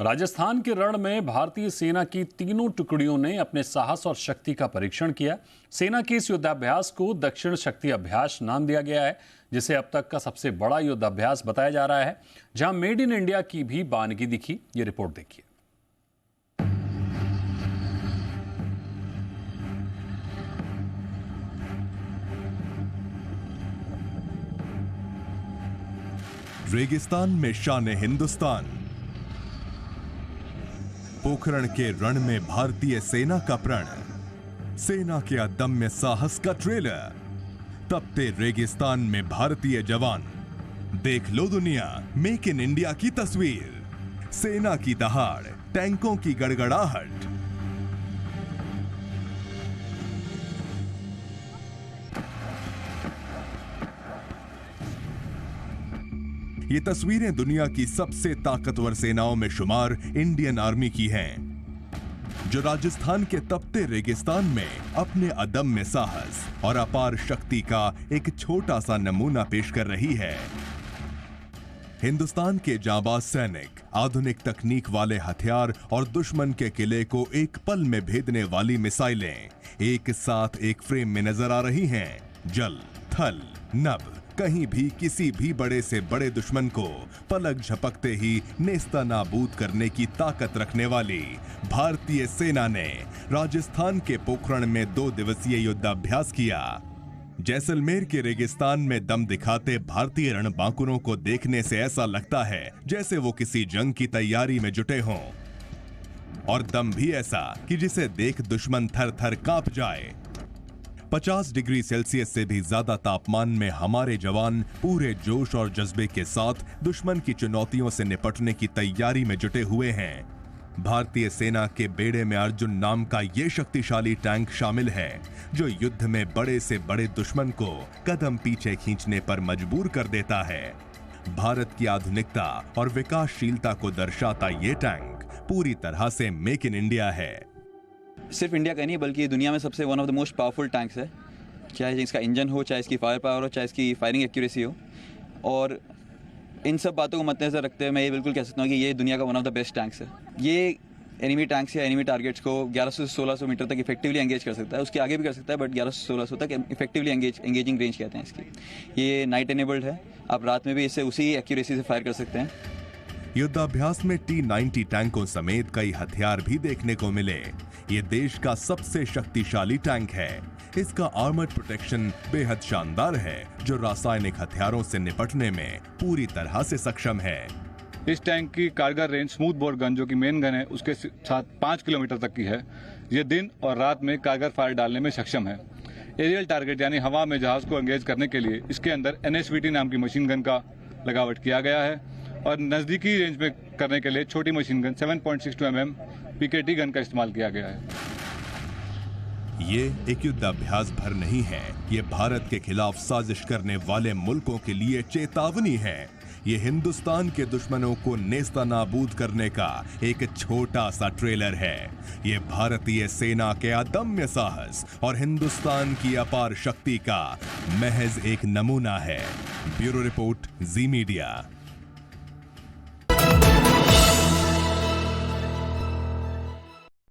राजस्थान के रण में भारतीय सेना की तीनों टुकड़ियों ने अपने साहस और शक्ति का परीक्षण किया। सेना के इस युद्धाभ्यास को दक्षिण शक्ति अभ्यास नाम दिया गया है, जिसे अब तक का सबसे बड़ा युद्धाभ्यास बताया जा रहा है, जहां मेड इन इंडिया की भी बानगी दिखी। ये रिपोर्ट देखिए। रेगिस्तान में शान हिंदुस्तान, पोखरण के रण में भारतीय सेना का प्रण, सेना के अदम्य साहस का ट्रेलर, तपते रेगिस्तान में भारतीय जवान। देख लो दुनिया, मेक इन इंडिया की तस्वीर, सेना की दहाड़, टैंकों की गड़गड़ाहट। ये तस्वीरें दुनिया की सबसे ताकतवर सेनाओं में शुमार इंडियन आर्मी की हैं, जो राजस्थान के तपते रेगिस्तान में अपने अदम्य साहस और अपार शक्ति का एक छोटा सा नमूना पेश कर रही है। हिंदुस्तान के जांबाज सैनिक आधुनिक तकनीक वाले हथियार और दुश्मन के किले को एक पल में भेदने वाली मिसाइलें एक साथ एक फ्रेम में नजर आ रही हैं। जल, थल, नभ, कहीं भी किसी भी बड़े से बड़े दुश्मन को पलक झपकते ही नेस्तनाबूद करने की ताकत रखने वाली भारतीय सेना ने राजस्थान के पोखरण में 2 दिवसीय युद्धाभ्यास किया। जैसलमेर के रेगिस्तान में दम दिखाते भारतीय रणबांकुरों को देखने से ऐसा लगता है जैसे वो किसी जंग की तैयारी में जुटे हों, और दम भी ऐसा कि जिसे देख दुश्मन थर थर कांप जाए। 50 डिग्री सेल्सियस से भी ज्यादा तापमान में हमारे जवान पूरे जोश और जज्बे के साथ दुश्मन की चुनौतियों से निपटने की तैयारी में जुटे हुए हैं। भारतीय सेना के बेड़े में अर्जुन नाम का ये शक्तिशाली टैंक शामिल है, जो युद्ध में बड़े से बड़े दुश्मन को कदम पीछे खींचने पर मजबूर कर देता है। भारत की आधुनिकता और विकासशीलता को दर्शाता ये टैंक पूरी तरह से मेक इन इंडिया है। सिर्फ इंडिया का नहीं बल्कि दुनिया में सबसे one of the most powerful tanks है, चाहे इसका इंजन हो, चाहे इसकी फायर पावर हो, चाहे इसकी फायरिंग एक्यूरेसी हो। और इन सब बातों को मद्देनजर रखते हुए मैं ये बिल्कुल कह सकता हूँ कि ये दुनिया का one of the best tanks है। ये एनिमी टैंक्स या एनिमी टारगेट्स को 1100 से 1600 मीटर तक इफेक्टिवली एंगेज कर सकता है। उसके आगे भी कर सकता है, बट 1100 से 1600 तक इफेक्टिवली एंगेजिंग रेंज कहते हैं इसकी। ये नाइट एनेबल्ड है, आप रात में भी इससे उसी एक्यूरेसी से फायर कर सकते हैं। युद्धाभ्यास में T-90 टैंकों समेत कई हथियार भी देखने को मिले। ये देश का सबसे शक्तिशाली टैंक है। इसका आर्मर्ड प्रोटेक्शन बेहद शानदार है, जो रासायनिक हथियारों से निपटने में पूरी तरह से सक्षम है। इस टैंक की कारगर रेंज स्मूथ बोर गन, जो कि मेन गन है, उसके साथ 5 किलोमीटर तक की है। ये दिन और रात में कारगर फायर डालने में सक्षम है। एरियल टारगेट यानी हवा में जहाज को एंगेज करने के लिए इसके अंदर NSVT नाम की मशीन गन का लगावट किया गया है, और नजदीकी रेंज में करने के लिए छोटी machine gun 7.62 mm PKT gun का इस्तेमाल किया गया है। ये एक युद्धाभ्यास भर नहीं है, ये भारत के खिलाफ साजिश करने वाले मुल्कों के लिए चेतावनी है। ये हिंदुस्तान के दुश्मनों को नेस्तनाबूद करने का एक छोटा सा ट्रेलर है। ये भारतीय सेना के अदम्य साहस और हिंदुस्तान की अपार शक्ति का महज एक नमूना है। ब्यूरो रिपोर्ट, जी मीडिया।